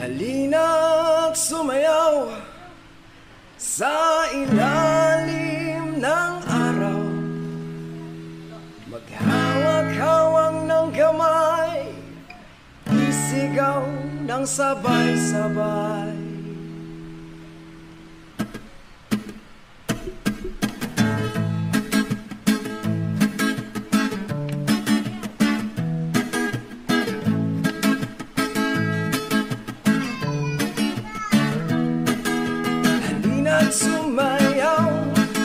Halina't sumayaw sa ilalim ng araw, maghawak-hawak ng kamay, isigaw ng sabay-sabay. Sumayaw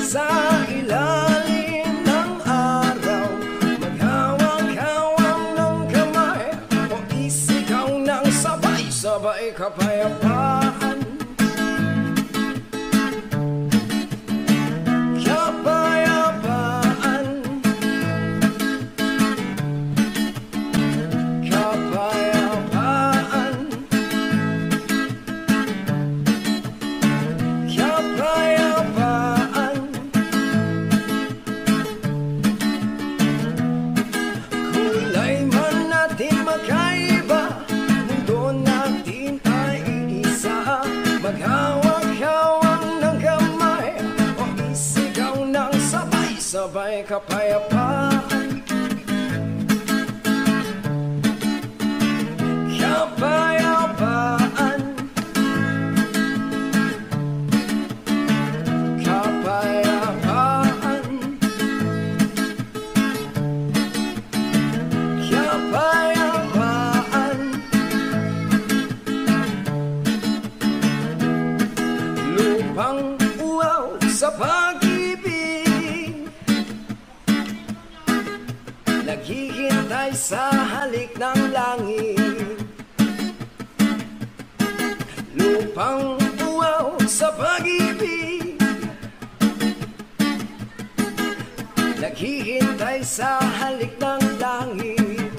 sa ilalim ng araw, maghawak-hawak ng kamay, o isigaw ng sabay-sabay kapayapaan. Kapayapaan, kapayapaan, kapayapaan. Kulay man natin magkaiba, mundo natin ay iisa. Maghawak-hawak ng kamay, o isigaw ng sabay-sabay kapayapaan. Kapayapaan, kapayapaan, kapayapaan. Lupang uwaw sa pag-ibig, naghihintay sa halik ng langit. Lupang uwaw sa pag-ibig, naghihintay sa halik ng langit.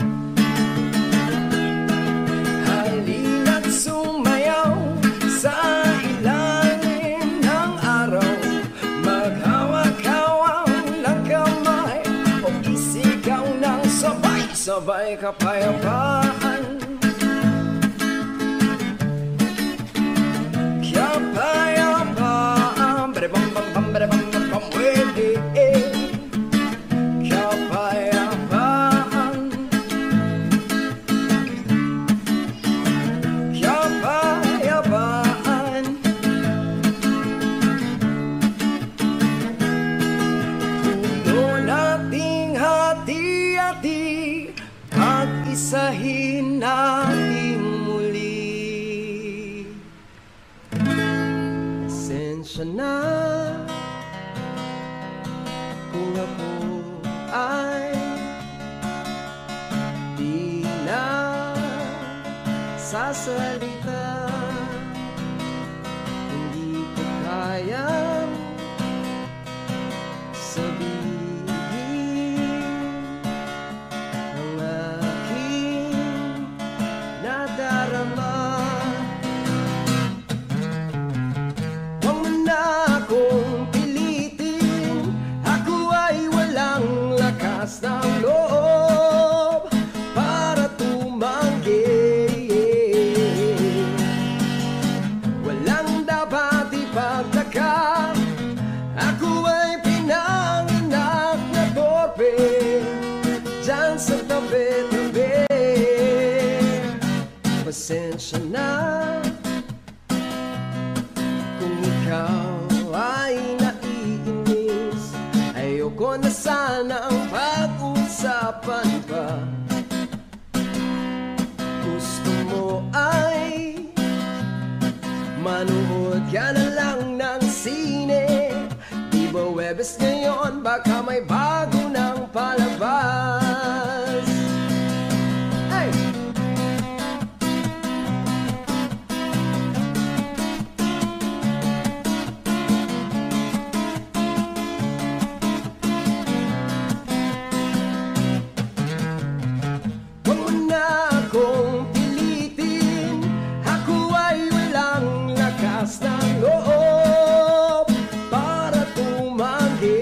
Halina't sumayaw sa ilalim ng araw, maghawak-hawak ng kamay, o isigaw ng sabay-sabay kapayapaan. Kapayapaan, bere-bam-bam-bam, bere-bam-bam-bam, wede. Kapayapaan, kapayapaan. Mundo nating hati-hati, pag-isahin natin muli. Pasensya na kung ako ay di na sasalita, hindi ko kayang sabihin ang aking nadarama. Huwag mo na akong pilitin, ako ay walang lakas ng loob para tumanggi. Walang dapat ipagtaka, ako ay pinanganak na torpe dyan sa tabi-tabi. Pasensya na kung ikaw ay naiinis, ayoko na sana ang pag-usapan pa. Gusto mo ay manood ka na lang ng sine, di ba Webes ngayon baka may bago ng palabas. Hey! Huwag mo na akong pilitin, ako ay walang lakas ng loob para tumanggi.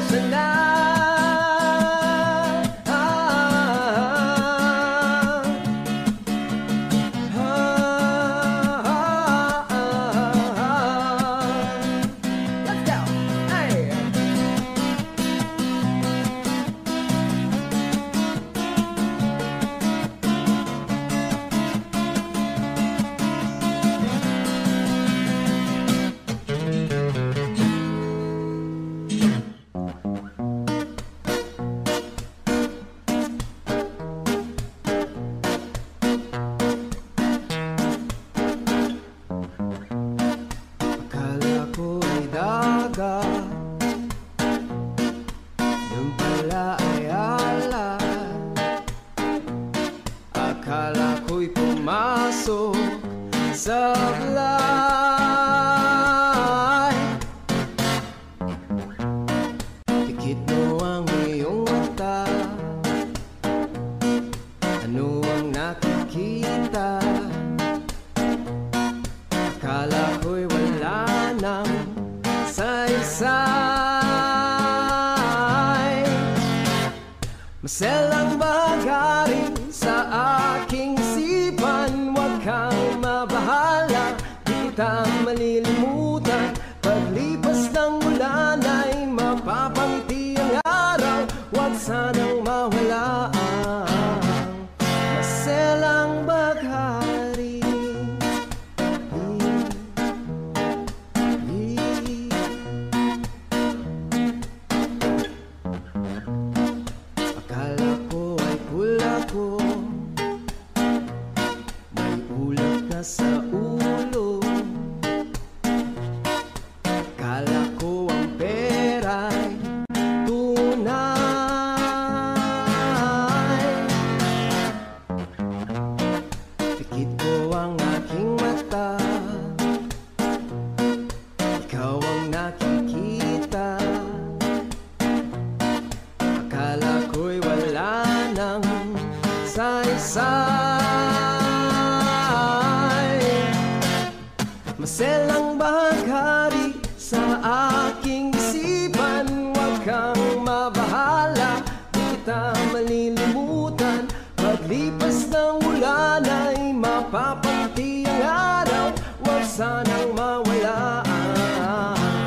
sana. Let's go. Hey. Akala ko ay dagat, yung pala ay alat. Akala ko'y pumasok sa blay. Pikit mo ang iyong mata, ano ang nakikita? Akala ko'y wala nang saysay. Maselang bahagari sa aking isipan, huwag kang mabahala, di kita malilimutan. Paglipas ng ulan ay mapapangiti ang araw, huwag sanang mawala ang maselang bahagari. Akala ko ay pula ko, may ulap na sa ulo. Akala ko ang pera'y tunay. Pikit ko ang aking mata, ikaw ang nakikita. Akala ko'y wala nang saysay. Maselang bahagari sa aking isipan, huwag kang mabahala, di kita malilimutan. Paglipas ng ulan ay mapapangiti ang araw, huwag sanang mawala ang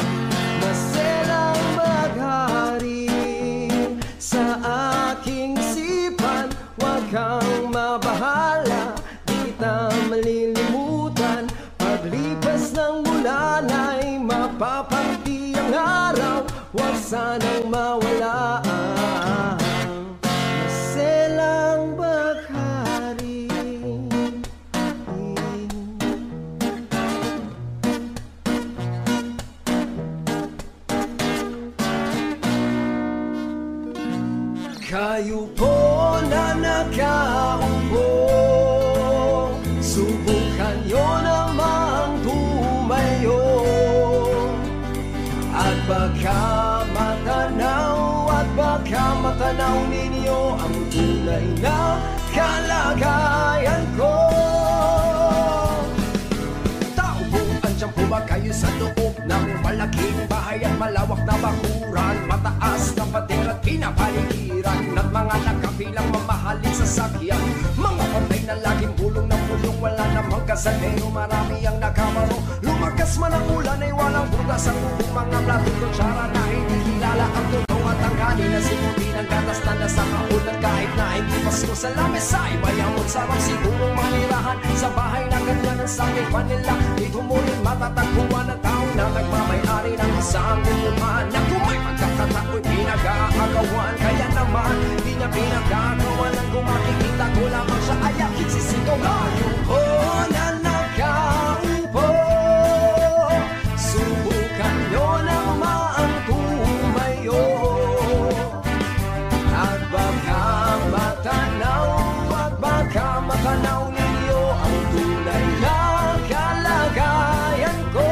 maselang bahagari sa aking isipan, huwag kang mabahala, di kita malilimutan. Paglipas ng ulan ay mapapangiti ang araw, huwag sanang mawala ang maselang bahagari. Kayo po na nakaupo, subukan nyo namang tumayo, at baka matanaw ninyo ang tunay na kalagayan ko. Tao po, andyan po ba kayo sa loob ng malaking bahay at malawak na bakuran? Mataas na pader at pinapaligiran at mga nakabilang mamahaling sasakyan. Mga patay na laging bulong ng bulong, wala namang kasalero, marami ang nakabaro. Lumakas man ang ulan ay walang bugas ang bubong, mga plato kutsara na hindi kilala ang totoo at ang kanina sinuti ng gatas na nasa kaulan. Kahit na hindi pasko sa lamesa ay bayamot sarap sigurong manirahan sa bahay na ganyan ang sanging panila. Dito mo rin matatagpuan ang tao na nagmamay-ari ng isang bumuhan, na kung may pagkakatao'y pinag-aagawan. Kaya naman di niya pinag-aagawan ang kung makikita ko lamang siya ay aking sisigaw. Ngayon ko na nakaupo, subukan nyo naman tumayo, at baka matanaw ninyo ang tunay na kalagayan ko.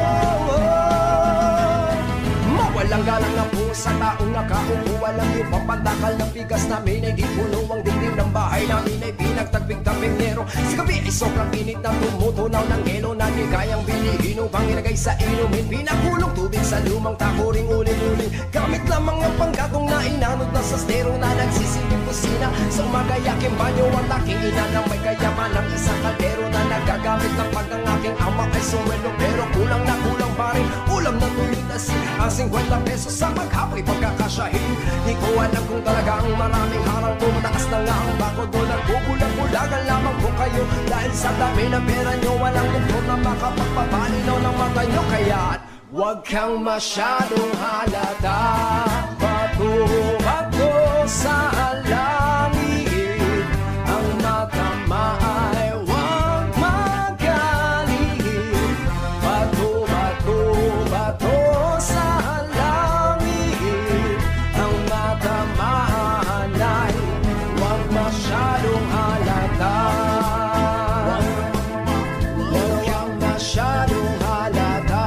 Mawalang galang na po sa taong nakaupo, alam niyo papandakal ng bigas namin ay di puno ang dingding ng bahay namin ay pinagtagping-taping nero. Sa gabi ay sobrang init na tumutunaw ng gelo na di kayang bilihin upang ilagay sa inumin. Pinakulong tubig sa lumang takuring ulit-ulit, gamit lamang ang panggat Sumunod na sa stero na nagsisilbing kusina. Sa umaga yaking banyo ang aking ina nang may kayaman ng isang kaldero na nagagamit ng pag ng aking ama ay sumwelo. Pero kulang na kulang pa rin ulam na tuwid asin. Ang 50 pesos sa maghapoy pagkakasyahin. Di ko alam kung talagang maraming harang po. Mataas na nga ang bako doon. Nagbubulag-bulagan lamang po kayo. Dahil sa dami ng pera nyo, walang doktor na makapagpapalinaw ng mata nyo. Kaya't huwag kang masyadong halata. Bato-bato sa langit. Ang matama ay huwag magaling. Bato-bato sa langit. Ang matama ay huwag masyadong halata. Huwag kang masyadong halata.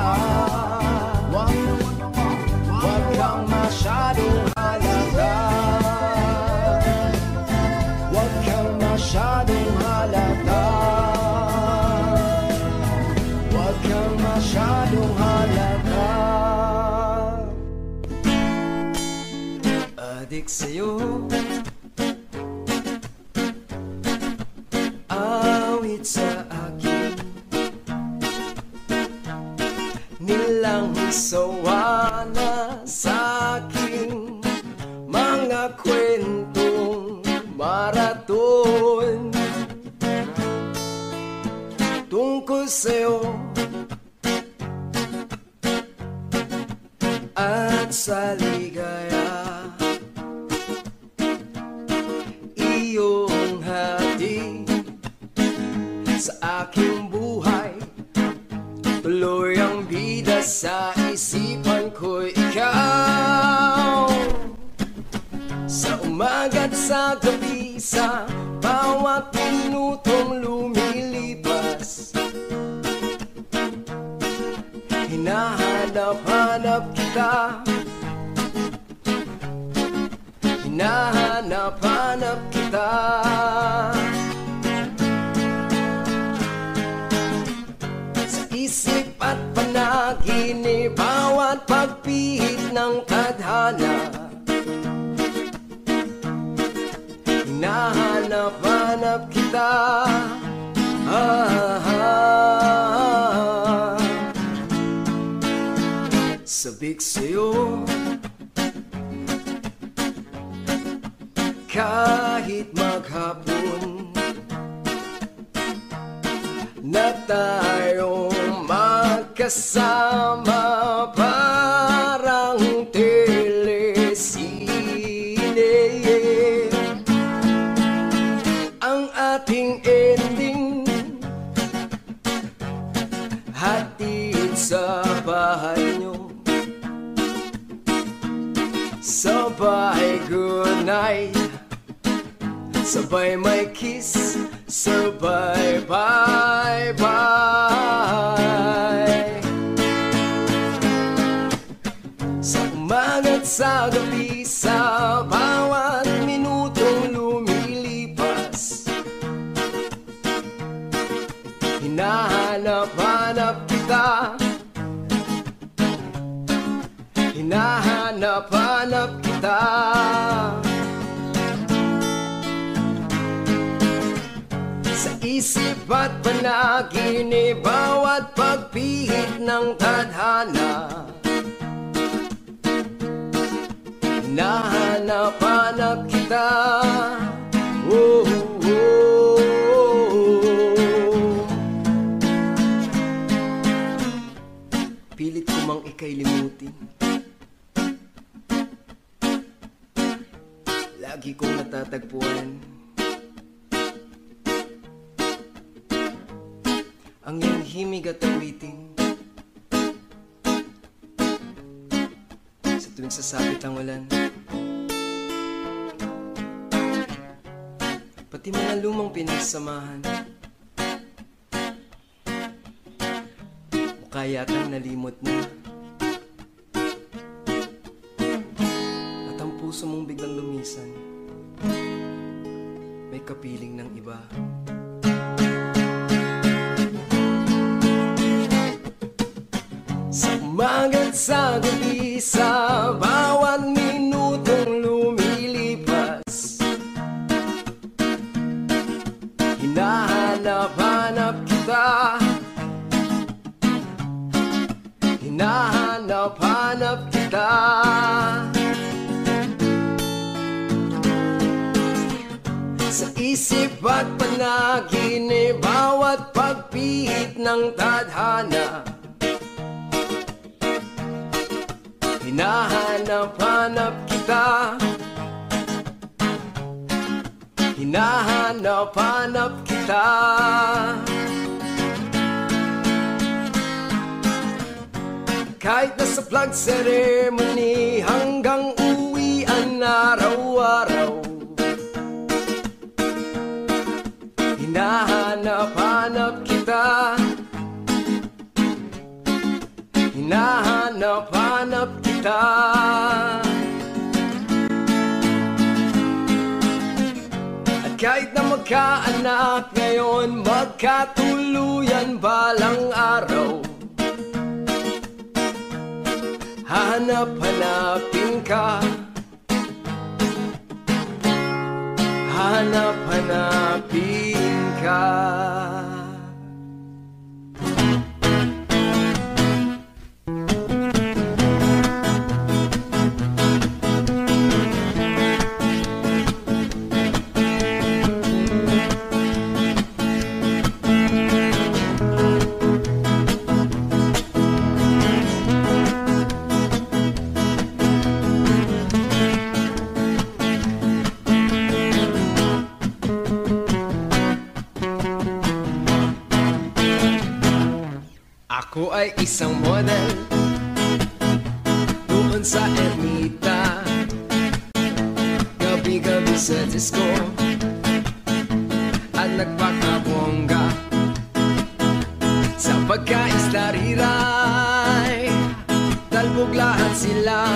Huwag kang masyadong halata. Huwag kang masyadong halata. Huwag kang masyadong halata. Adik sa'yo, awit sa akin, nilang sawa na sa aking mga kwentong maraton tungkol sa'yo at sa ligaya. Iyong hatid sa aking buhay, tuloy ang bida sa isipan ko, ikaw. Sa umaga't sa gabi, sa bawat minutong lumilipas, hinahanap-hanap kita. Hinahanap-hanap kita. Sa isip at panaginip, bawat pagpihit ng tadhana, hinahanap-hanap kita. Sabik sa'yo kahit maghapon na tayong magkasama, parang telesine. Ang ating ending, hatid sa bahay nyo, sabay good night, sabay may kiss, sabay bye-bye. Sa umaga't sa gabi, sa bawat minutong lumilipas, hinahanap-hanap kita. Hinahanap-hanap kita. Sa isip at panaginip, bawat pagpihit ng tadhana, hinahanap-hanap kita. Oh, oh, oh. Pilit ko mang ika'y limutin, lagi kong natatagpuan ang iyong himig at awitin. Sa tuwing sasapit ang ulan, pati mga lumang pinagsamahan, mukha yatang nalimot na, at ang puso mong biglang lumisan, may kapiling ng iba. Sa umaga't sa gabi, sa bawat minutong lumilipas, bawat panaginip, bawat pagpihit ng tadhana. Hinahanap-hanap kita, hinahanap-hanap kita. Kahit nasa flag ceremony hanggang uwian araw-araw, hinahanap-hanap kita, hinahanap-hanap kita. At kahit na magkaanak ngayon, magkatuluyan balang araw, hanap-hanapin ka, hanap-hanapin ka. Ako ay isang model doon sa ermita, gabi-gabi sa disco at nagpakabongga sa pagkaisla-riray. Talbog lahat sila,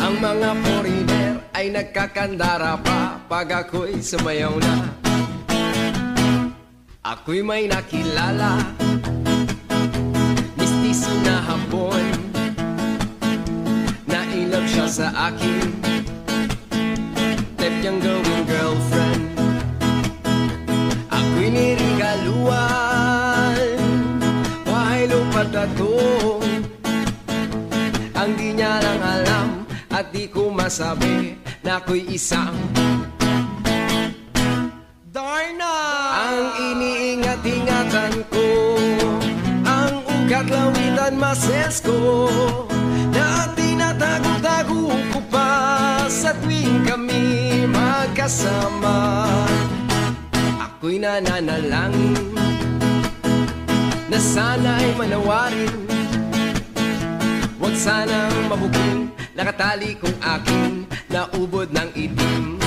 ang mga foreigner ay nagkakandara pa pag ako'y sumayaw na. Ako'y may nakilala, mistiso na hapon, nailap siya sa akin, type niyang gawing girlfriend. Ako'y nirigaluan, bahay lupa na to, ang di niya lang alam at di ko masabi na ako'y isang Darna. Ang iniingat-ingatan ko, ang ugat lawitan mases ko, na tinatago-tago ko pa sa tuwing kami magkasama. Ako'y nananalangin na sana'y manawarin, huwag sanang mabuking nakatali kong aking naubod ng itim.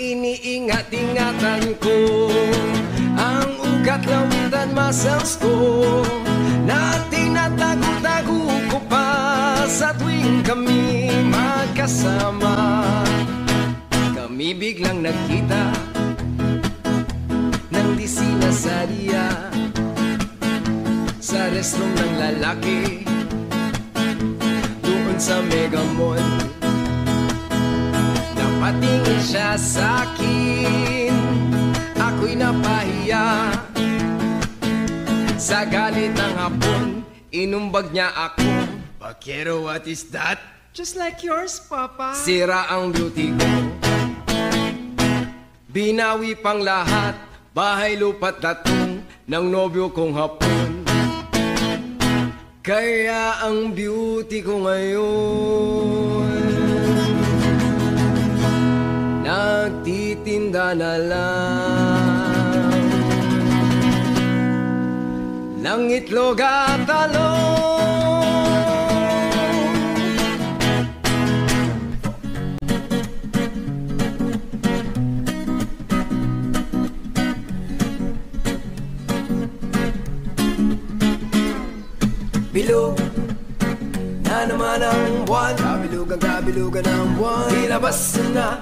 Iniingat-ingatan ko, ang ugat lawitan muscles ko, na tinatago-tago ko pa sa tuwing kami magkasama. Kami biglang nagkita ng di sinasadya sa restroom ng lalaki doon sa Mega Mall. Patingin siya sa'kin, ako'y napahiya. Sa galit ng hapon, inumbag niya ako. Bakero, what is that? Just like yours, Papa. Sira ang beauty ko, binawi pang lahat, bahay lupa't latong ng nobyo kong hapon. Kaya ang beauty ko ngayon nagtitinda na lang ng itlog at talong. Bilog na naman ang buwan, kabilugan ng buwan, ilabas na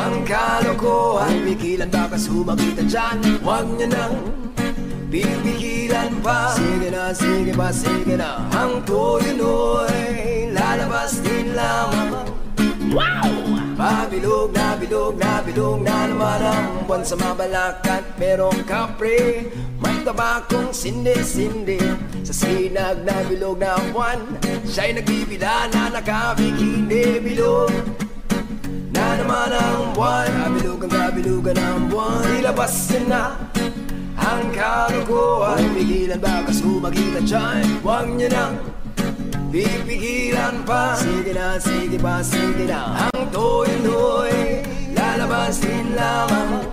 ang kalokohan. Pigilan baka sumagitan dyan, huwag niya nang pipigilan pa. Sige na, sige pa, sige na. Ang tuloy-noy lalabas din lamang. Wow! Pabilog na, bilog na, bilog na naman ang buwan sa mabalakat. Merong kapre, may tabakong sindi-sindi. Sa sinag na bilog na buwan, siya'y nagbibila na nakabikini. Bilog na naman ang buwan, kabilugan ang buwan. Ilabas na ang kalokohan. Pigilan baka sumagitan dyan, huwag niya nang pipigilan pa. Sige na, sige pa, sige na. Ang toy-noy lalabas din lamang.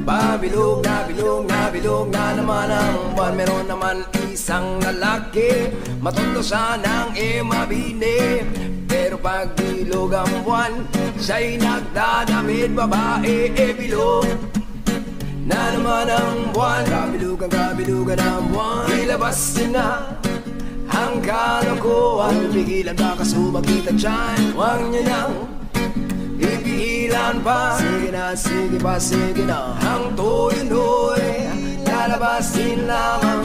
Pabilog na, bilog na, bilog na naman ang buwan. Meron naman isang lalaki, matondo siya ng emabine. Pero pag bilog ang buwan, siya'y nagdadamit babae. Bilog na naman ang buwan, kabilugan ang buwan. Ilabas na ang kalokohan. Pigilan baka sumagitan dyan, huwag niya nang pipigilan pa. Sige na, sige pa, sige na. Ang tuloy-noy lalabas din lamang.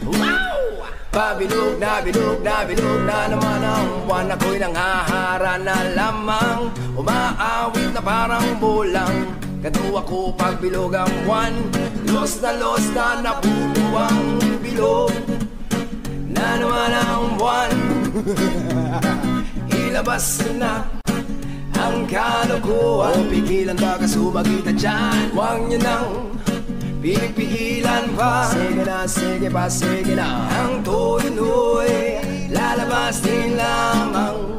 Wow! Pabilog na, bilog na, bilog na naman ang buwan. Ako'y nanghahara na lamang, umaawit na parang bulang. Ganto ako pag bilog ang buwan, los na napupuwang bilog na naman ang buwan. Ilabas na ang kalokohan. Pigilan baka sumagitan dyan, huwag niya nang pipigilan pa. Sige na, sige pa, sige na. Ang tuloy-noy lalabas din lamang.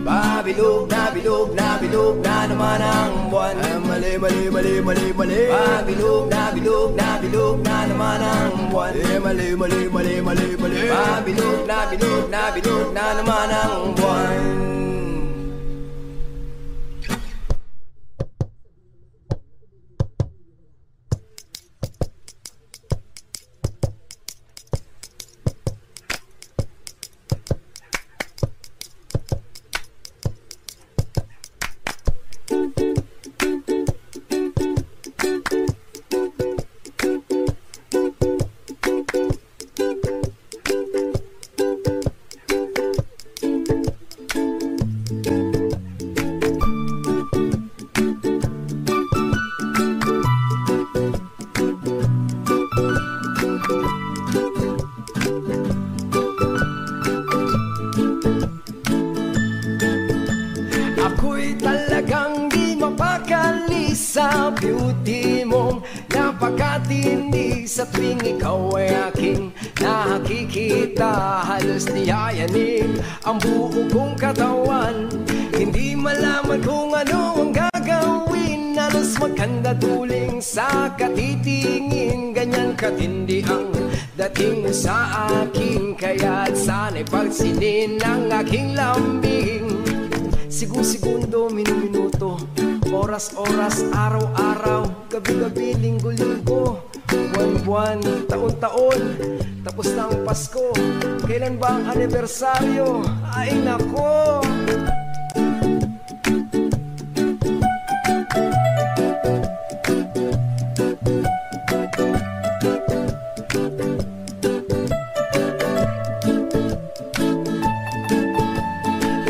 Pabilog na, bilog na, bilog na naman ang buwan. Mali, mali, mali, mali, mali. Pabilog na, bilog na, bilog na naman ang buwan. Mali, mali, mali, mali, mali. Pabilog na, bilog na, bilog na naman ang buwan. Ako'y talagang di mapakali sa beauty mong napakatindi. Sa tuwing ikaw ay aking nakikita, halos niyayanig ang buo kong katawan. Hindi malaman kung ano ang gagawin, halos magkanda tuling sa katitingin. Ganyan katindi ang dating mo sa akin, kaya't sana'y pagsinin ang aking lambing. Segundo, minuto, oras, araw-araw, gabi-gabi, linggo-linggo, buwan-buwan, taon-taon. Tapos na ang Pasko, kailan ba ang anibersaryo? Ay nako!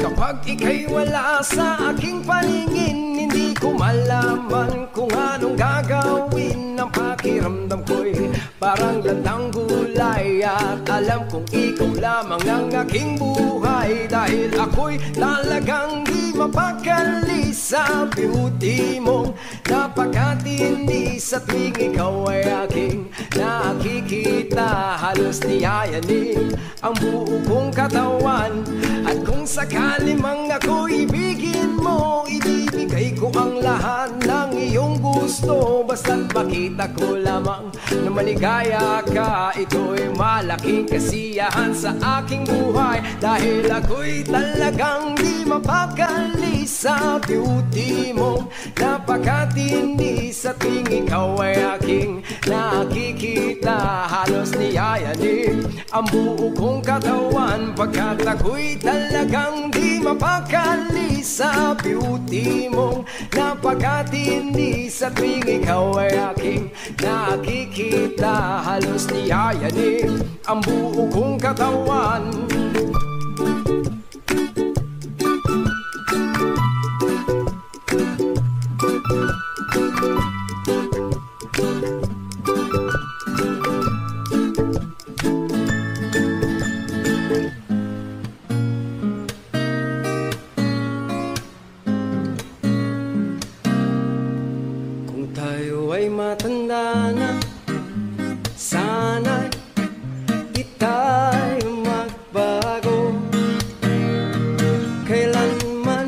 Kapag ika'y wala sa aking paningin, hindi ko malaman kung anong gagawin. Ang pakiramdam ko'y parang landang gulay, at alam kong ikaw lamang ang aking buhay. Dahil ako'y talagang di mapakali sa beauty mong napakatindi. Sa tuwing ikaw ay aking nakikita, halos niyayanig ang buo kong katawan. At kung sakali mang ako ibigin mo, ibibigay ko ang lahat ng iyong gusto. Basta't makita ko lamang na maligaya ka, ito'y malaking kasiyahan sa aking buhay. Dahil ako'y talagang di mapakali sa beauty mong napakatindi. Sa tuwing ikaw ay aking nakikita, halos niyayanig ang buo kong katawan. Pagkat ako'y talagang di mapakali sa beauty mong napakatindi. Sa tuwing ikaw ay aking nakikita, halos niyayanig ang buo kong katawan. Matanda na, sana'y di tayo magbago. Kailanman,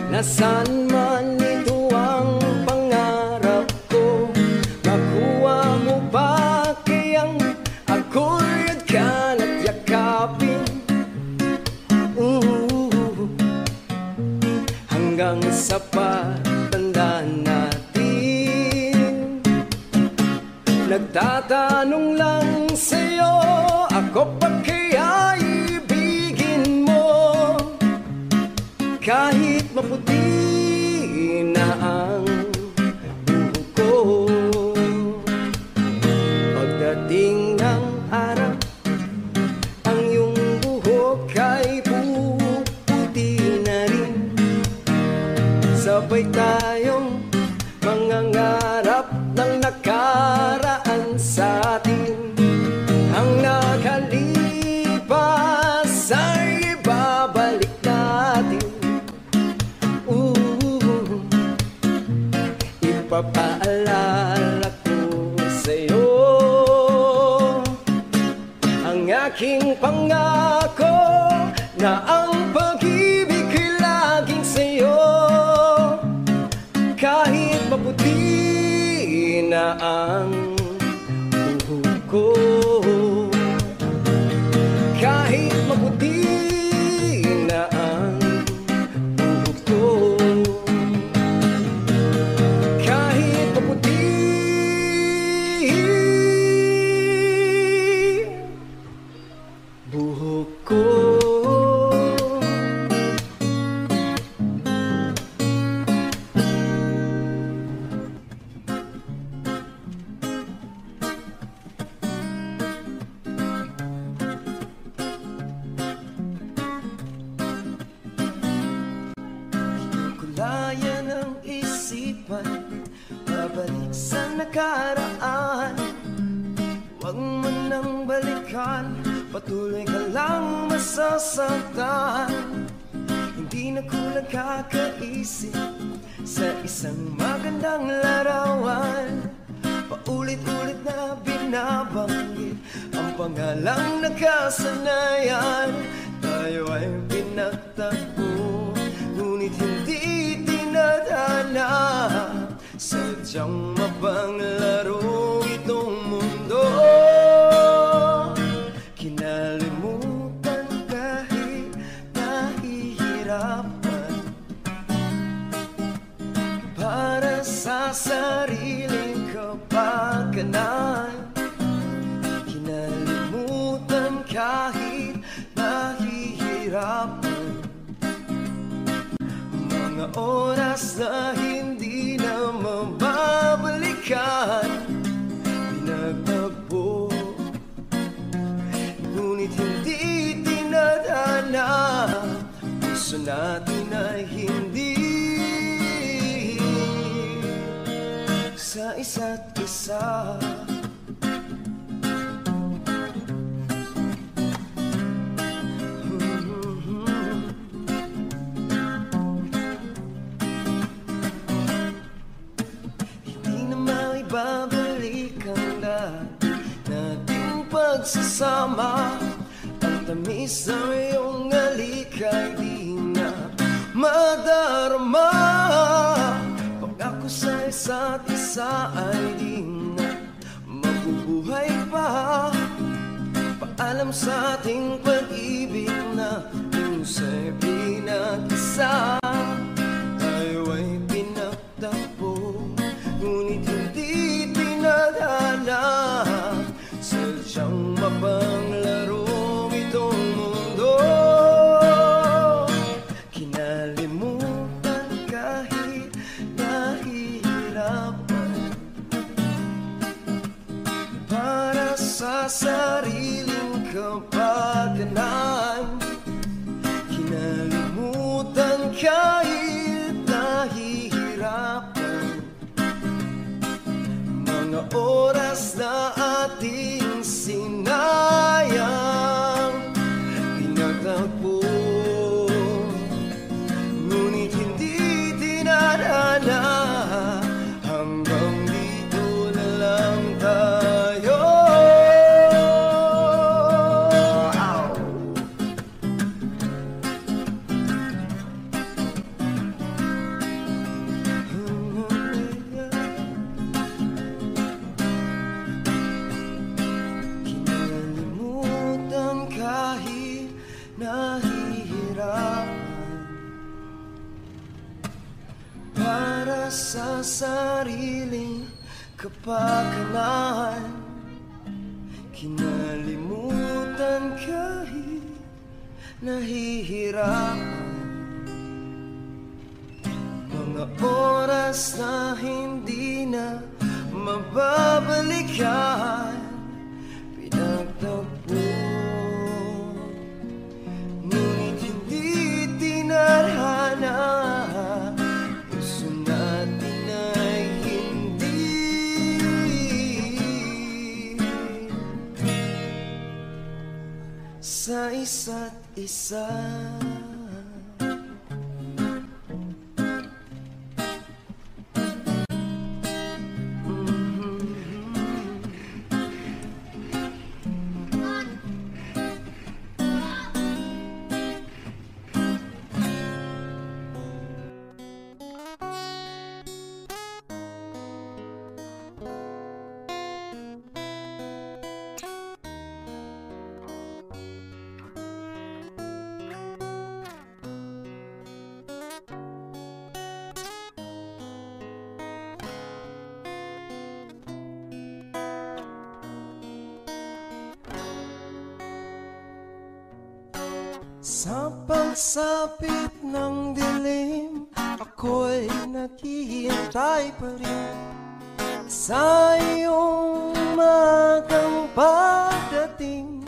nasaan man, ito ang pangarap ko. Makuha mo ba kayang ako'y agkan at yakapin? Hanggang sa patandaan na nagtatanong lang sa'yo, ako pa kaya ibigin mo? Kahit maputi na ang buhok ko, pagdating ng araw, ang iyong buhok ay puputi na rin. Sabay tayong mangangarap ng nakaraan sa atin. Ang nakalipas ay ibabalik natin. Ipapaalala ko sa'yo ang aking pangako na ang pag-ibig ay laging sa'yo. Kahit maputi na ang buhok ko, kahit maputi na ang buhok ko, kahit maputi buhok ko. Kulayan ang isipan, babalik sa nakaraan. Huwag mo nang balikan, patuloy ka lang masasaktan. Hindi na kulang kakaisip sa isang magandang larawan. Paulit-ulit na binabanggit ang pangalang nakasanayan. Tayo ay pinagtagpo, ngunit hindi tinadhana. Sadyang mapanglaro itong mundo. Kinalimutan kahit nahihirapan, para sa sariling kapakanan. Kinalimutan kahit nahihirapan, mga oras na hindi na mababalikan. Pinagtagpo, ngunit hindi tinadhana. Puso natin ay hindi sa isa't isa. Babalik ang dati nating pagsasama. Ang tamis ng iyong alikay di na madarama. Pangako sa isa't isa ay di na mabubuhay pa. Paalam sa ating pag-ibig na husay pinag-isa. Tayo ay pinagtagpo, ngunit hindi tinadhana. Sadyang mapanglaro itong mundo. Kinalimutan oras na ating sinayang pinagtagpo, ngunit hindi dinadana. Hanggang dito na lang tayo. Kinalimutan kahit nahihirapan para sa sariling kapakanan. Kinalimutan kahit nahihirapan mga oras na hindi na mababalikan. Pinagtagpo, ngunit hindi tinadhana. Puso natin ay hindi sa isa't isa. Sa pagsapit ng dilim, ako'y naghihintay pa rin sa iyong magang pagdating.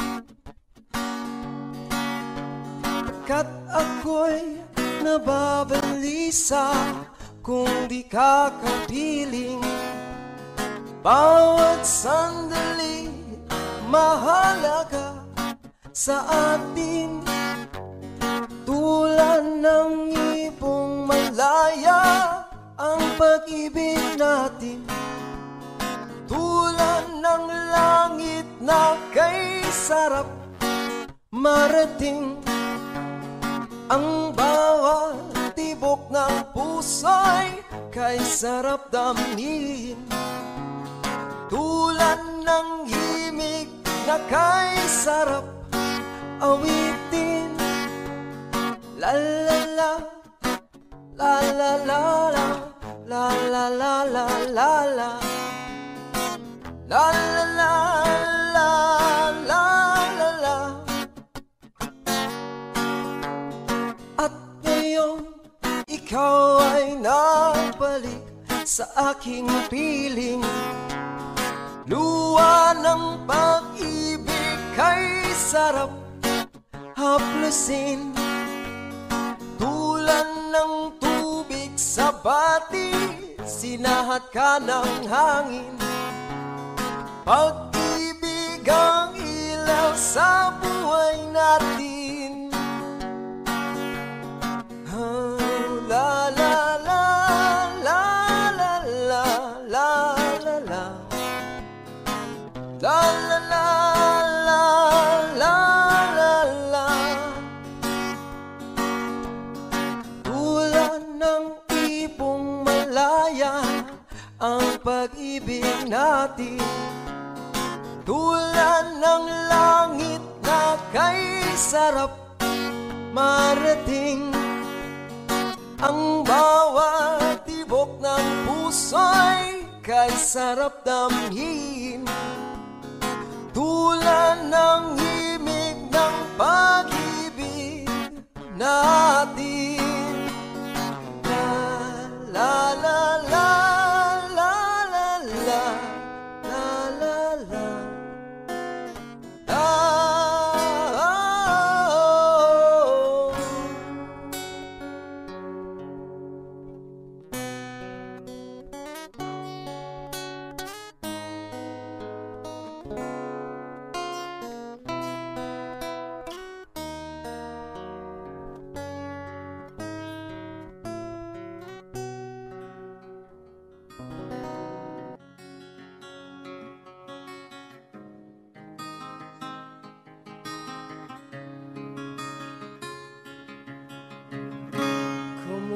Pagkat ako'y nababalisa kung di ka kapiling. Bawat sandali mahalaga sa atin, tulad ng ibong malaya ang pag-ibig natin. Tulad ng langit na kay sarap marating, ang bawat tibok ng puso'y kay sarap damhin. Tulad ng himig na kay sarap awitin. La la la, la la la la, la la la la la la, la la la la la la la. At ngayon ikaw ay nagbalik sa aking piling. Luha ng pag-ibig kay sarap haplusin. Tulad ng tubig sa bati, sinahat ka ng hangin. Pag-ibig ang ilaw sa buhay natin. La la la la la la la la la, la la la la la la la. Tulad ng ibong malaya ang pag-ibig natin. Tulad ng langit na kay sarap marating, ang bawat tibok ng puso'y kay sarap damhin. Tulad ng himig ng pag-ibig natin. La la la la la la, la la la la.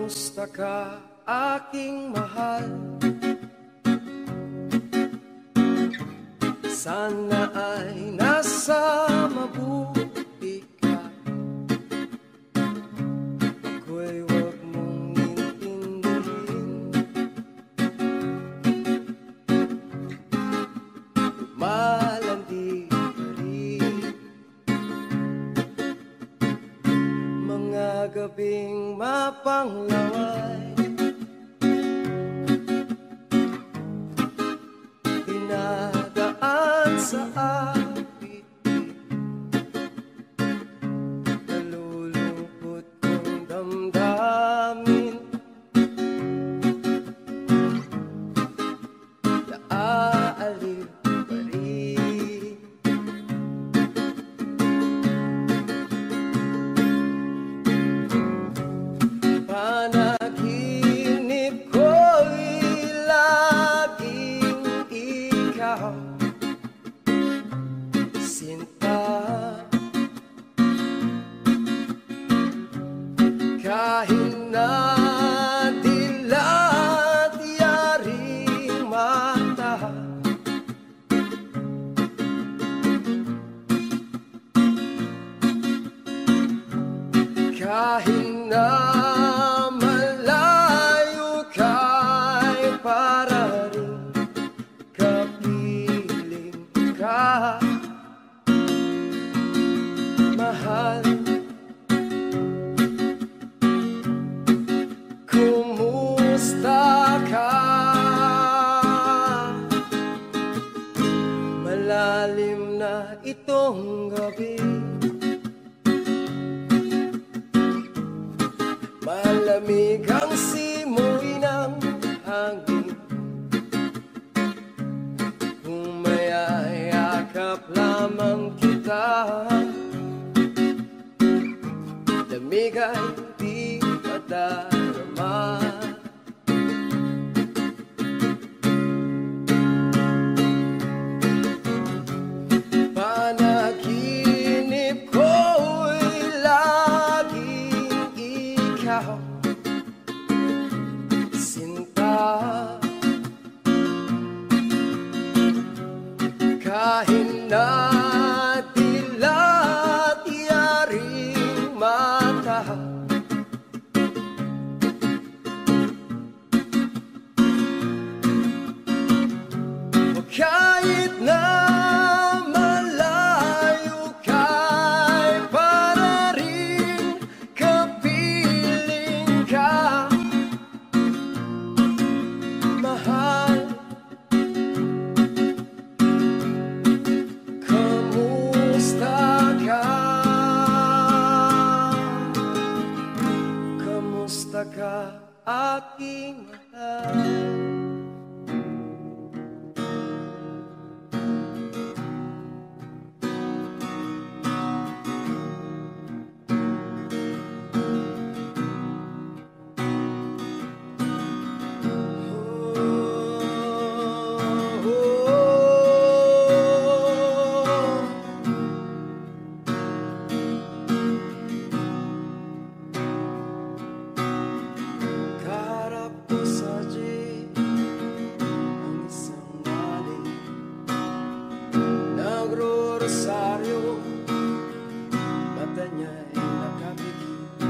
Kumusta ka, aking mahal? Sana ay nasa mabuti ka. Ako'y huwag mong intindihin. Malandi ka rin. Mga gabing mapanglaway, dinadaan sa akin, nalulungkot kong damdamin, naaaliw pa rin. Panaginip ko'y laging ikaw, sinta. Kahit na dilat yaring mata, kahit na malayo ka'y para rin kapiling ka, mahal. Kumusta ka? Malalim na itong gabi, malamig ang simoy ng hangin, kung mayayakap lamang kita, lamig ay di madarama. Panaginip ko'y laging ikaw, sinta. Kahit na dilat yaring mata, kahit na malayo ka'y para rin kapiling ka, mahal. Kamusta ka? Kamusta ka, aking mahal? Kaharap ko sa jeep ang isang mali, nagro-rosaryo, mata niya'y nakapikit,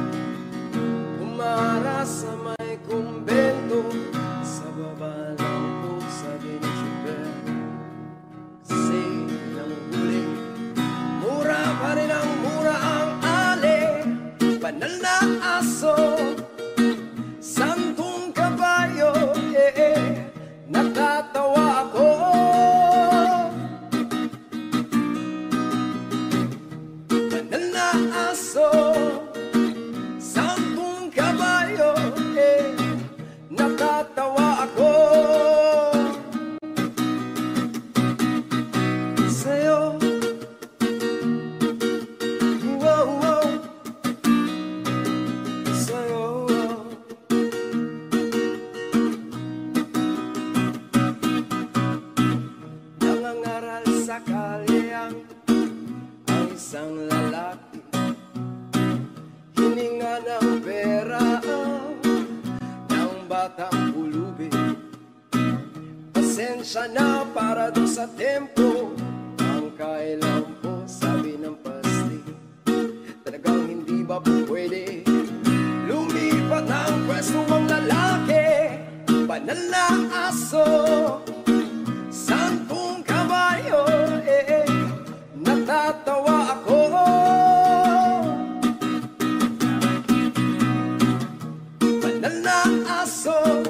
umara sa may kumbento, sa baba ng buksa din ang super. Kasi nang huli, mura pa rin ang mura ang ali, banal na aso, santong kabayo, natatawa ako. Banal na aso, santong kabayo, natatawa ako. Sa'yo, wow, wow, sa'yo. Nangangaral sa kalyang ang isang lalaki, hininga ng pera, pasensya na para doon sa tempo. Ang kailan po, sabi ng pasti, talagang hindi ba po pwede lumipat ang pwesto mong lalaki? Banal na aso, santong kabayo, natatawa ako. Banal na aso,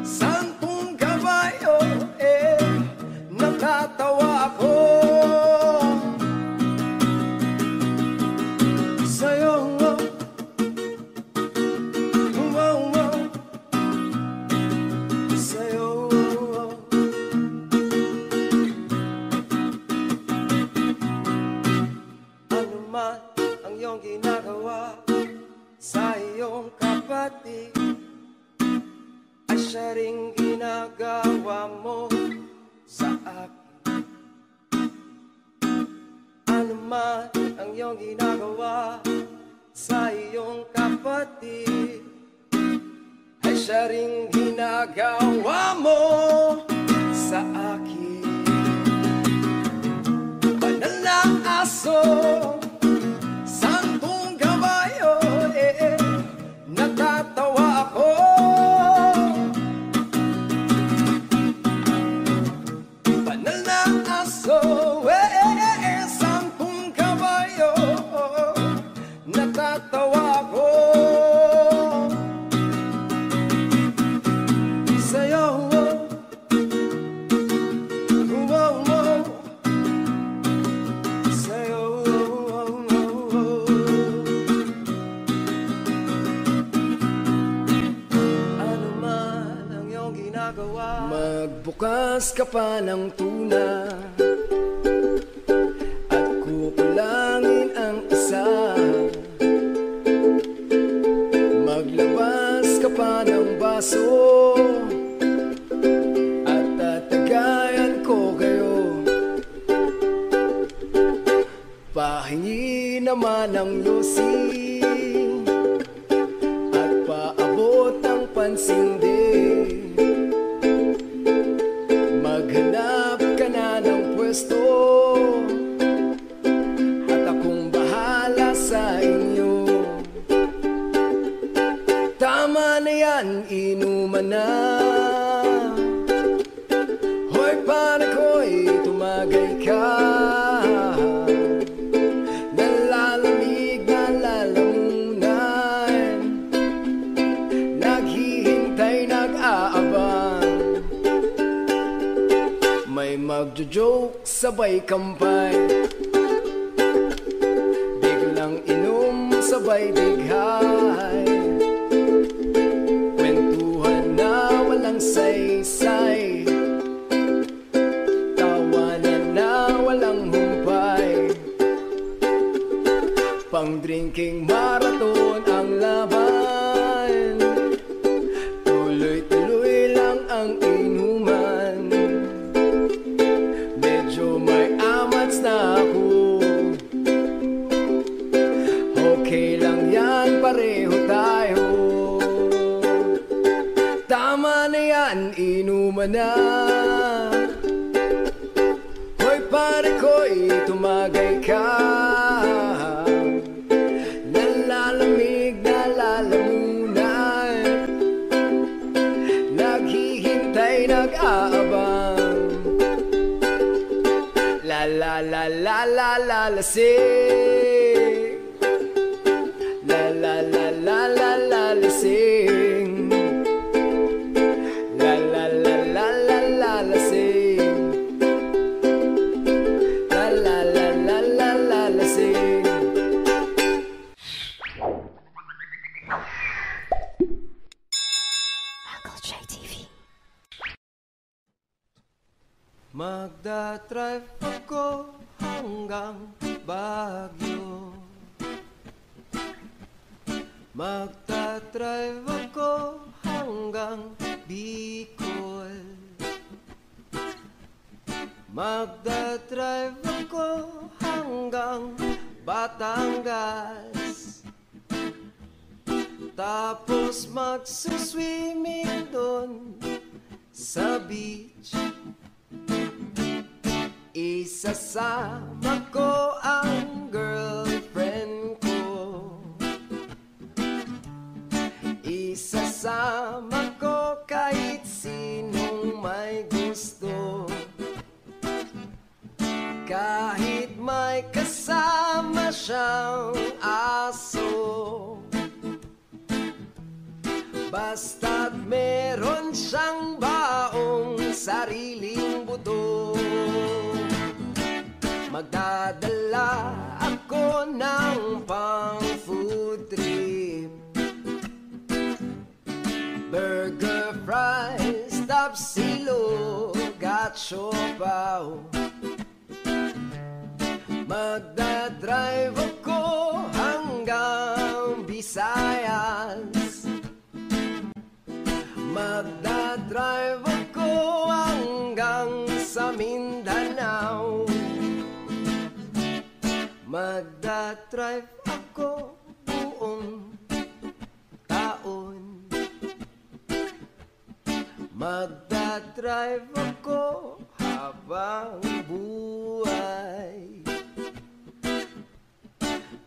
santong kabayo, natatawa ako. Sa'yo, sa'yo, ano man ang iyong ginagawa sa iyong kapatid, ay siya ring ginagawa mo sa akin. Ano man ang iyong ginagawa sa iyong kapatid, ay siya ring ginagawa mo sa akin. Banal na aso, santong kabayo, natatawa ako. Banal na aso, santong kabayo, natatawa ako. Sa'yo, sa'yo, ano man ang iyong ginagawa, magbukas ka pa ng tuna at kukulangin ang isa. Maglabas ka pa ng baso at tatagayan ko kayo. Pahingi naman ng yosi at paabot ng pansindi. Maghanap ka na ng pwesto at akong bahala sa inyo. Tama na yan, inuman na. Hoy, pare ko'y tumagay ka. Nalalamig na lalamunan, naghihintay, nag-aabang. May magjo-joke, sabay kampay, biglang inom, sabay dighay. Kwentuhan na walang saysay, tawanan na walang humpay. Pang-drinking marathon ang laban, tuloy-tuloy lang ang inuman. Medyo may amats na ako, okay lang yan, pareho tayo. Tama na yan, inuman na. Hoy, pare ko'y tumagay ka. Nalalamig na lalamunan, naghihintay, nag-aabang. La la la la la la lasing. La la la la la la lasing. La la la la la la lasing. La la la la la la lasing. Uncle J TV. Magdadrive ako hanggang Baguio. Magdadrive ako hanggang Bicol. Magdadrive ako hanggang Batangas. Tapos magsuswimming doon sa beach. Isasama ko ang girlfriend ko. Isasama ko kahit sinong may gusto. Kahit may kasama siyang aso. Basta't meron siyang baong sariling buto. Magdadala ako ng pang food trip. Burger, fries, tapsilog at siopaw. Magdadrive ako hanggang Visayas. Magdadrive ako hanggang sa Mindanao. Magdadrive ako buong taon. Magdadrive ako habang buhay.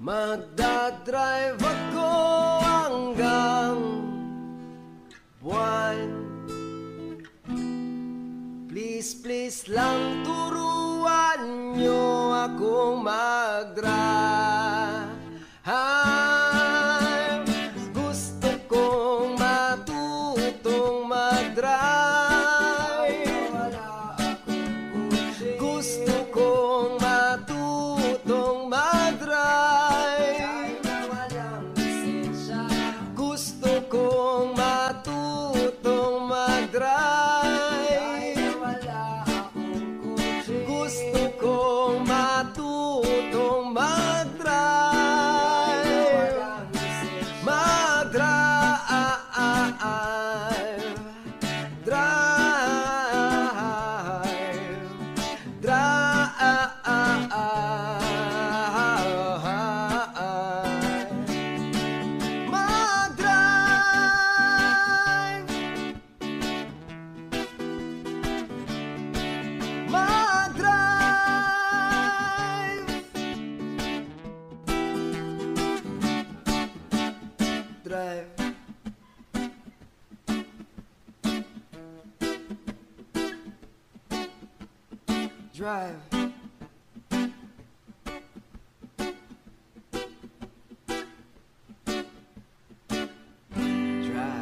Magdadrive ako hanggang buwan. Please, please lang turuan nyo akong mag-drive. Gusto kong matutong mag-drive. Gusto kong matutong mag-drive. Gusto kong matutong mag-drive. Gusto kong matutong mag-drive. Mag-drive. Drive. Drive.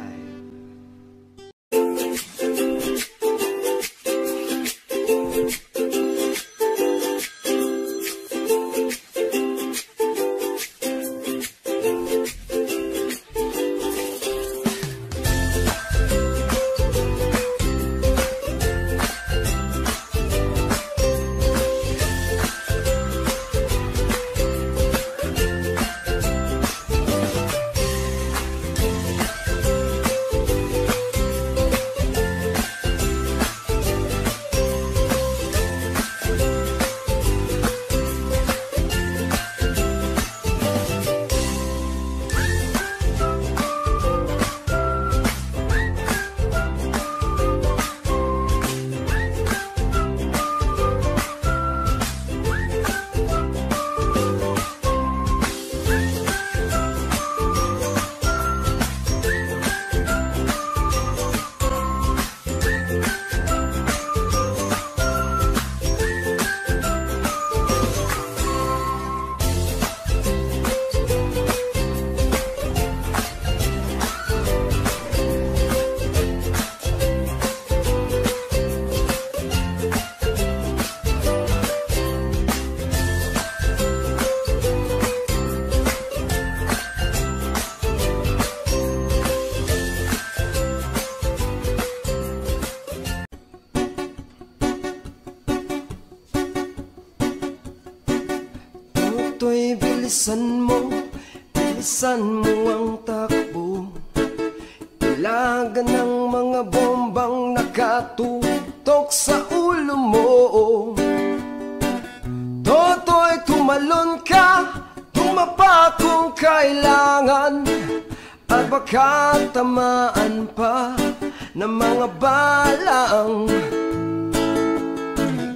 To'y bilisan mo ang takbo. Ilagan ng mga bombang nakatutok sa ulo mo. Toto'y tumalon ka, tumapa kung kailangan, at baka tamaan pa ng mga balang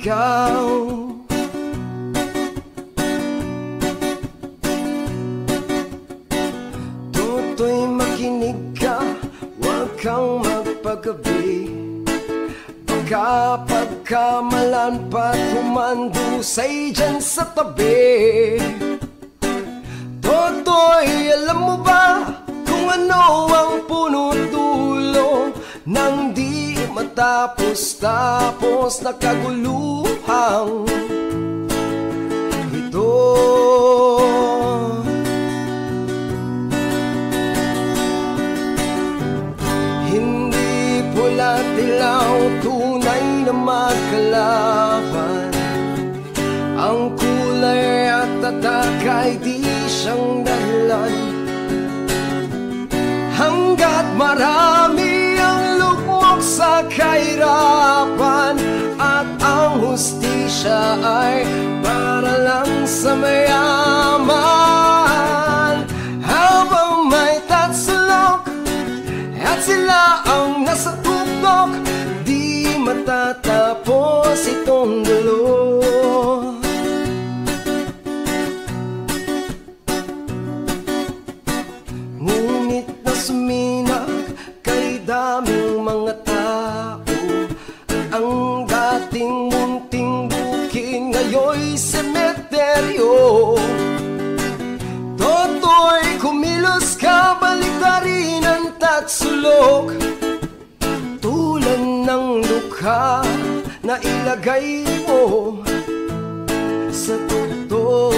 ikaw. Toto'y makinig ka, huwag kang magpagabi. Baka pagkamalan pa't humandusay dyan sa tabi. Toto'y alam mo ba kung ano ang puno't dulo nang di matapos-tapos na kaguluhang ito? Hindi pula dilaw tunay na magkalaban, ang kulay at tatak ay di siyang dahilan. Hanggat marami ang lugmok sa kahirapan at ang hustisya ay para lang sa mayaman. Habang may tatsulok at sila ang nasa tuktok, di matatapos itong gulo. Ngunit na suminag kay daming mga tao, ang dating munting bukid ngayon'y semeteryo. Toto'y kumilos ka, baliktarin ang tatsulok, tulad ng dukha na ilagay mo sa tuktok.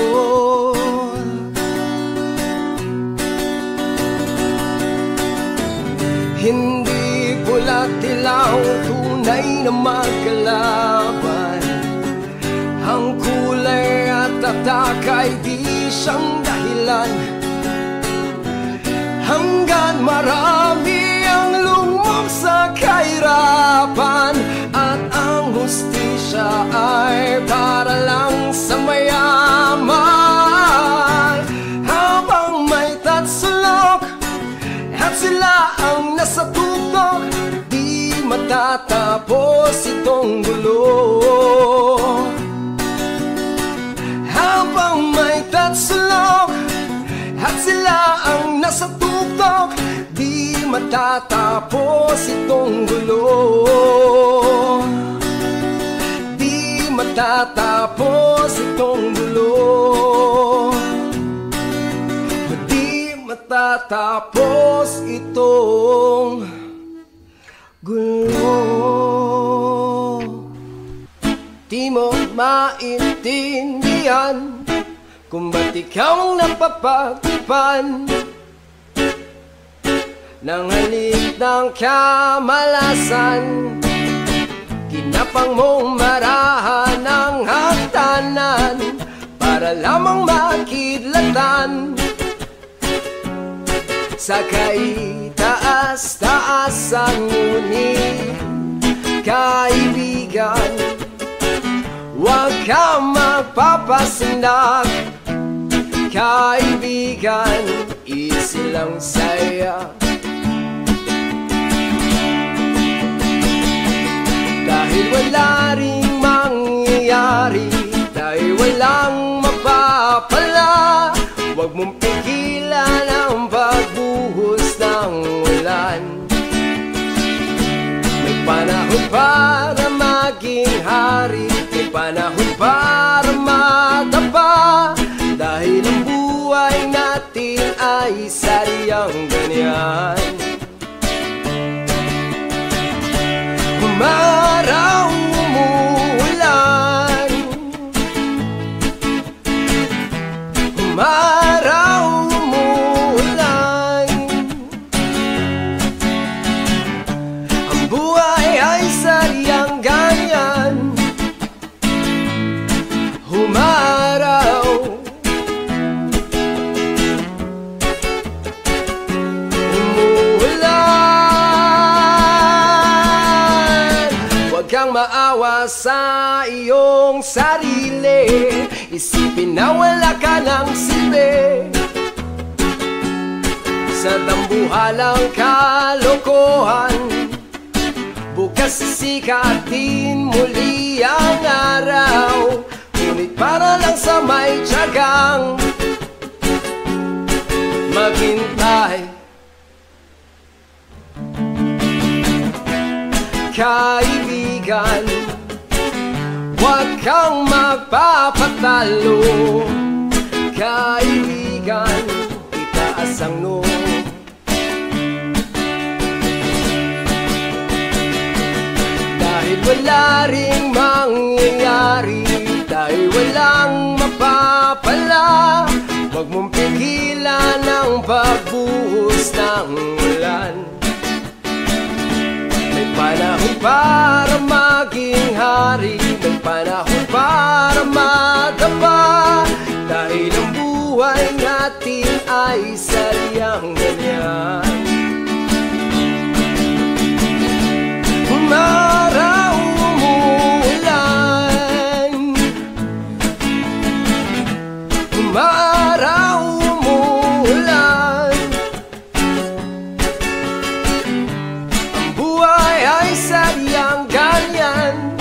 Hindi pula dilaw tunay na magkalaban, ang kulay at tatak ay di siyang dahilan. Hanggang marami ang lungmok sa kahirapan at ang hustisya ay para lang sa mayaman. Habang may tatsulok at sila ang nasa tuktok, di matatapos itong gulo. Habang may tatsulok at sila ang nasa tuktok, di matatapos itong gulo. Di matatapos itong gulo. Di matatapos itong gulo. Di mo maintindihan kung ba't ikaw ang napapagpan ng halik ng kamalasan. Kinapang mong marahan ang hagdanan para lamang makidlatan sa kaitaas-taasan. Ngunit kaibigan, huwag kang magpapasindak. Kaibigan, easy lang saya. Dahil wala ring mangyayari, dahil walang mapapala, huwag mong pigilan ang pagbuhos ng ulan. May panahon para maging hari, may panahon para matapa, dahil ang buhay natin ay sadyang ganyan. Umaraw, umuulan, umaraw, umuulan, ang buhay ay sadyang ganyan. Umaraw, kang maawa sa iyong sarili, isipin na wala ka ng silbi sa dambuhalang kalokohan. sisikatin muli ang araw, ngunit para lang sa may tiyagang maghintay. Kaibigan, huwag kang magpapatalo. Kaibigan, itaas ang noo. Dahil wala ring mangyayari, dahil walang mapapala, huwag mong pigilan ang pagbuhos ng ulan. May panahon para maging hari, may panahon para madapa, dahil ang buhay natin ay sadyang ganyan. Umaraw, umuulan, umaraw, umuulan, ang buhay ay sadyang ganyan.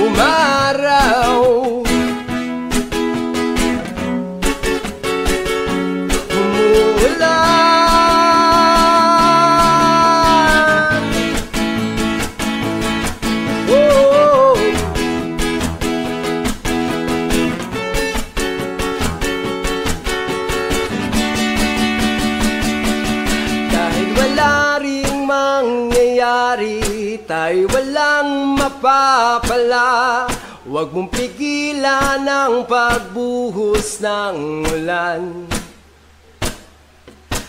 Umaraw, tayo walang mapapala, huwag mong pigilan ang pagbuhos ng ulan.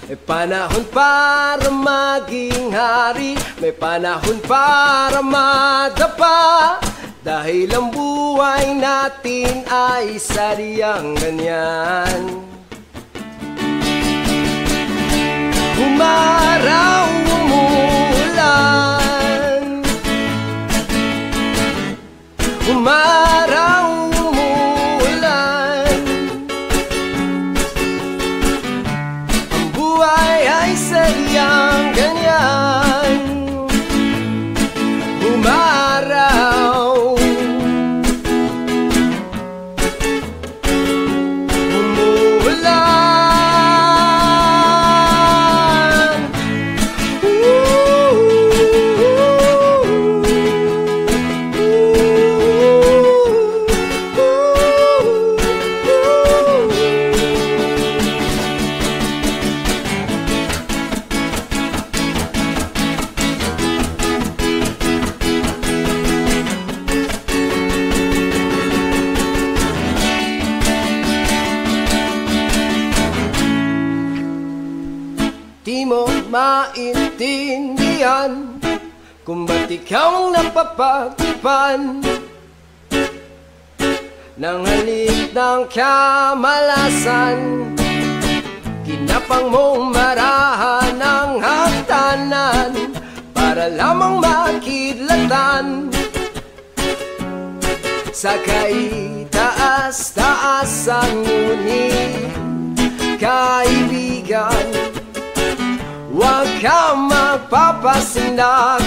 May panahon para maging hari, may panahon para madapa, dahil ang buhay natin ay sadyang ganyan. Umaraw, umuulan, umaraw, umuulan, ang buhay ay sadyang ganyan. Umaraw, umuulan, di mo maintindihan kung ba't ikaw napapagtipan ng halik ng kamalasan. Kinapang mong marahan ng hagdanan para lamang makidlatan sa kaitaas-taasan. Ngunit kaibigan, huwag kang magpapasindak.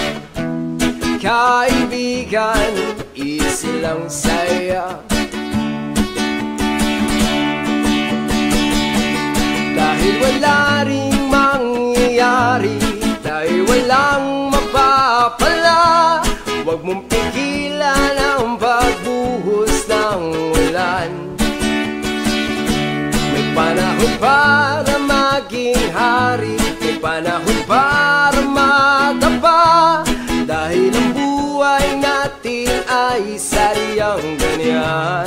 Kaibigan, easy lang saya, dahil wala ring mangyayari, dahil walang mapapala, huwag mong pigilan ang pagbuhos ng ulan. May panahon para maging hari, may panahon para madapa, dahil ang buhay natin ay sadyang ganyan.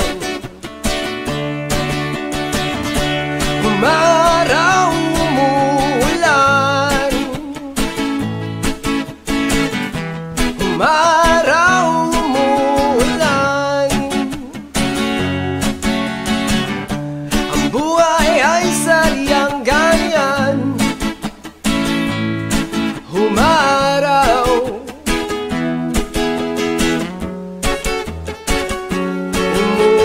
Umaraw, umuulan, umaraw, umuulan, ang buhay ay sadyang ganyan. Umaraw, umuulan,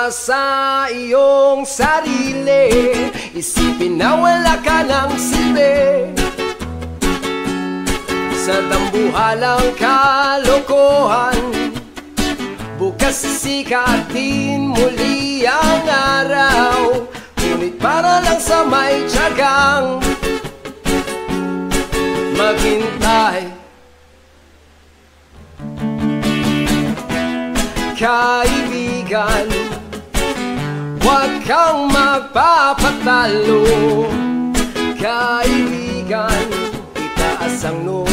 sa iyong sarili. Isipin na wala ka ng silbi sa dambuhalang kalokohan. Bukas sisikatin muli ang araw, ngunit para lang sa may tiyagang maghintay. Kaibigan, huwag kang magpapatalo. Kaibigan, itaas ang noo.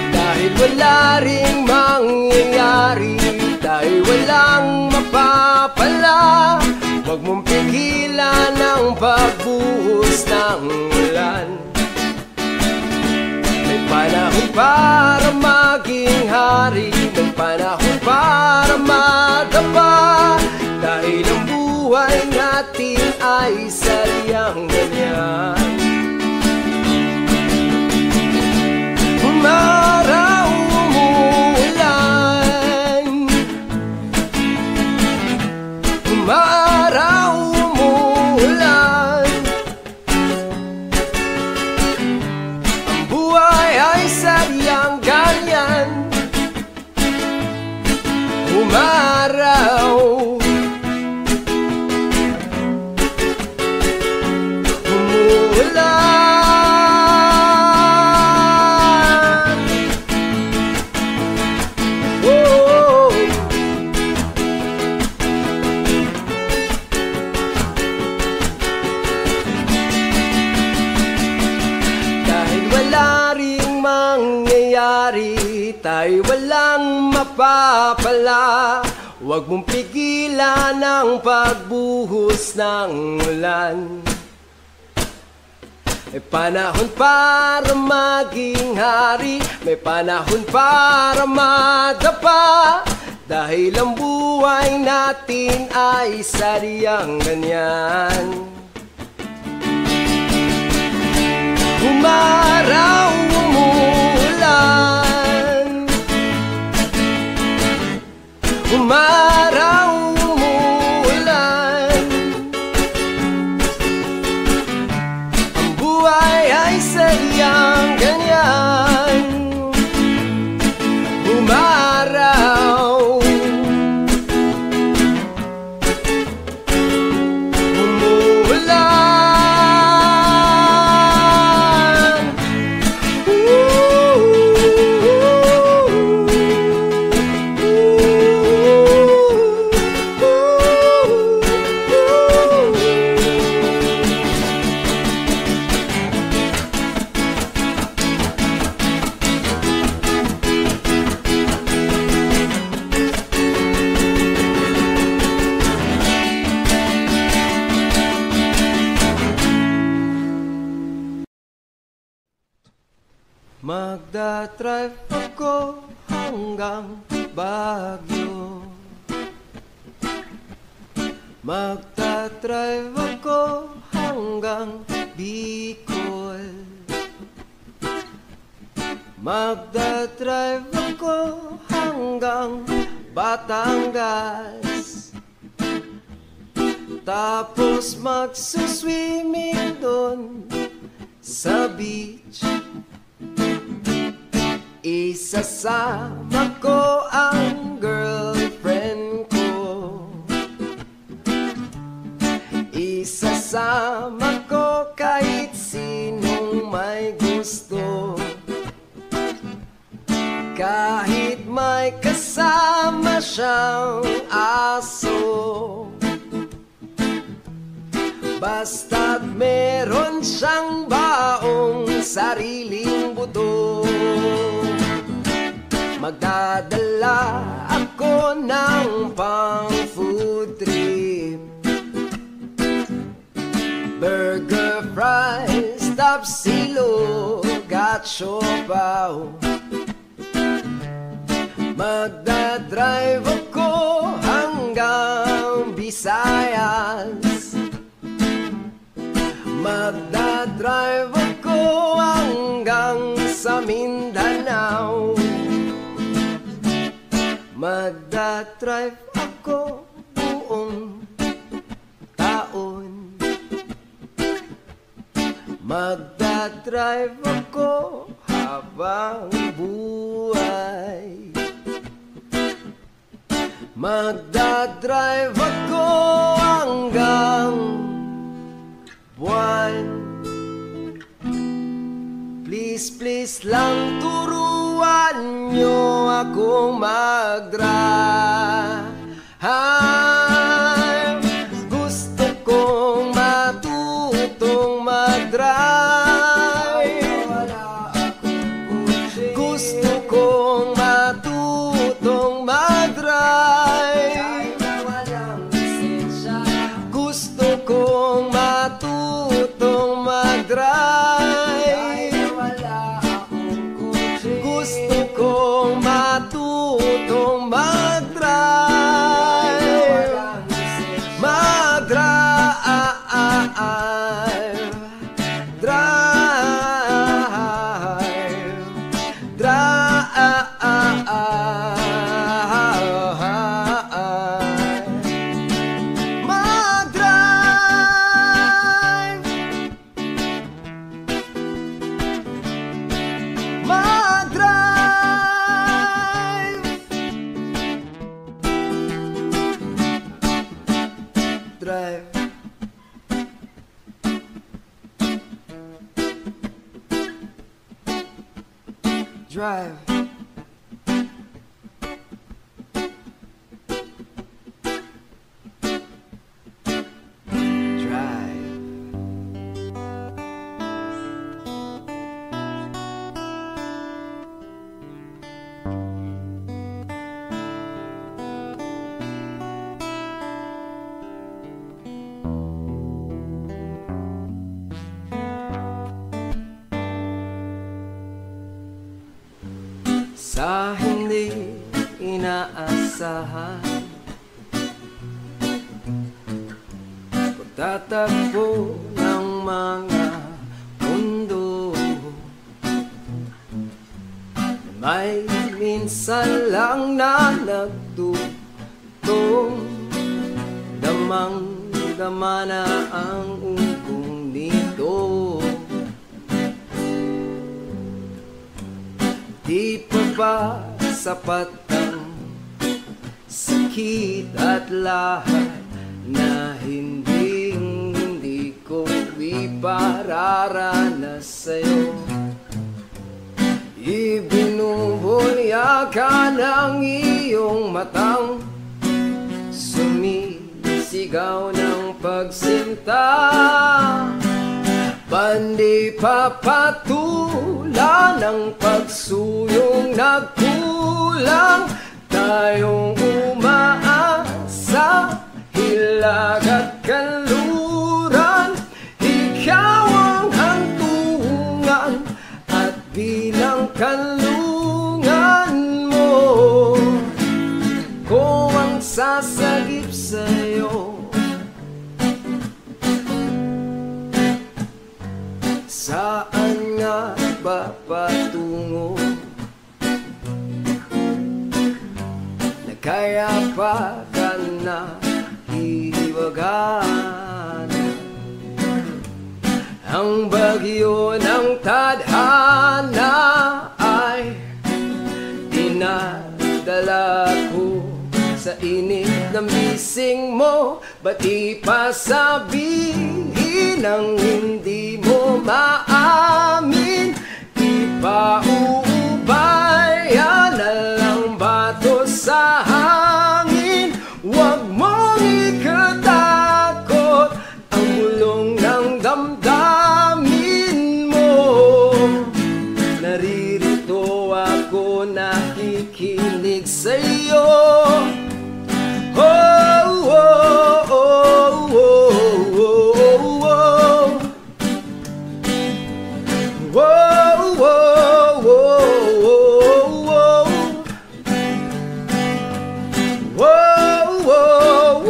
Dahil wala ring mangyayari, dahil walang mapapala, huwag mong pigilan ang pagbuhos ng ulan. May panahon para maging hari, may panahon para madapa, dahil ang buhay natin ay sadyang ganyan. Umaraw, umuulan, umaraw, umuulan, ang buhay ay sadyang ganyan. Umaraw, umuulan. Tayo walang mapapala, huwag mong pigilan ang pagbuhos ng ulan. May panahon para maging hari, may panahon para madapa, dahil ang buhay natin ay sadyang ganyan. Umaraw, umuulan, umaraw, umuulan, ang buhay ay sadyang ganyan. Umaraw, umuulan. Magdadrive ako hanggang Baguio, magdadrive ako hanggang Bicol, magdadrive ako hanggang Batangas, tapos magsuswimming doon sa beach. Isasama ko ang girlfriend ko, isasama ko kahit sinong may gusto, kahit may kasama siyang aso, basta't meron siyang baong sariling buto. Magdadala ako ng pang food trip, burger, fries, tapsilog at siopaw. Magdadrive ako hanggang Visayas, magdadrive ako hanggang sa Mindanao, Magdadrive ako buong taon. Magdadrive ako habang buhay. Magdadrive ako hanggang buwan. Please, please lang turuan nyo akong mag-drive. Gusto kong matutong mag-drive. Gusto kong matutong mag-drive. Gusto kong matutong mag-drive. Gusto kong matutong mag-drive. Mag-drive. Drive. Drive. Sa hindi inaasahan, pagtatakbo ng mga mundo, may minsan lang na nagtutong, damang-dama na ang ugong nito. Di pa ba sapat ang sakit at lahat na hindi ko ipararanas sa'yo? Ibinubulya ka ng iyong matang, sumisigaw ng pagsinta. Pandi papatula ng pagsuyong nagkulang, tayong umaasa, hilag at kanluran. Ikaw ang hantungan at bilang kanlungan mo, ko ang sasagip sa'yo. Saan nga ba patungo? Na kaya pa ka na hihiwagan? Ang bagyo ng tadhana ay dinadala ko sa init ng bising mo. Ba't di pa sabihin ang hindi mo maamin? Ipauubaya na lang bato sa hangin. Huwag mong ikatakot ang bulong ng damdamin mo. Naririto ako, nakikinig sa'yo. Oh, oh, oh, oh, oh, oh. Whoa, whoa, whoa, whoa, whoa, whoa, whoa,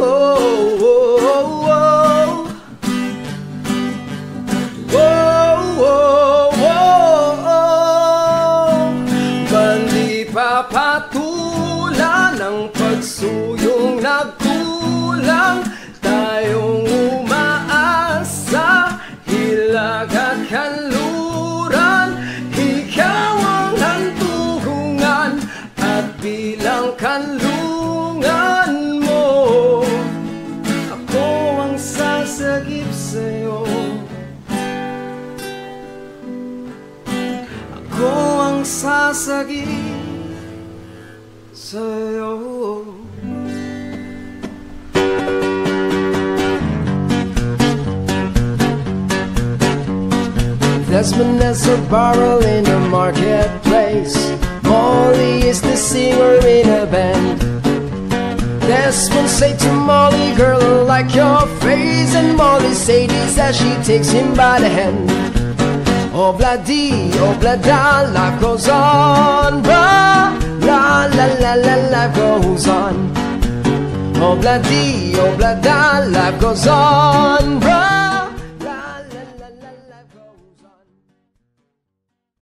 whoa, whoa, whoa. Bandi papatula ng nagkulang, tayong umaasa, hilag at kanluran. Ikaw ang hantungan at bilang kanlungan mo, ako ang sasagip sa'yo. Ako ang sasagip sa'yo. Desmond has a barrel in the marketplace. Molly is the singer in a band. Desmond say to Molly, girl, I like your face. And Molly say this as she takes him by the hand. Obla-dee, obla-da, life goes on, bruh. La la la la, life goes on. Obla-dee, obla-da, life goes on, bruh.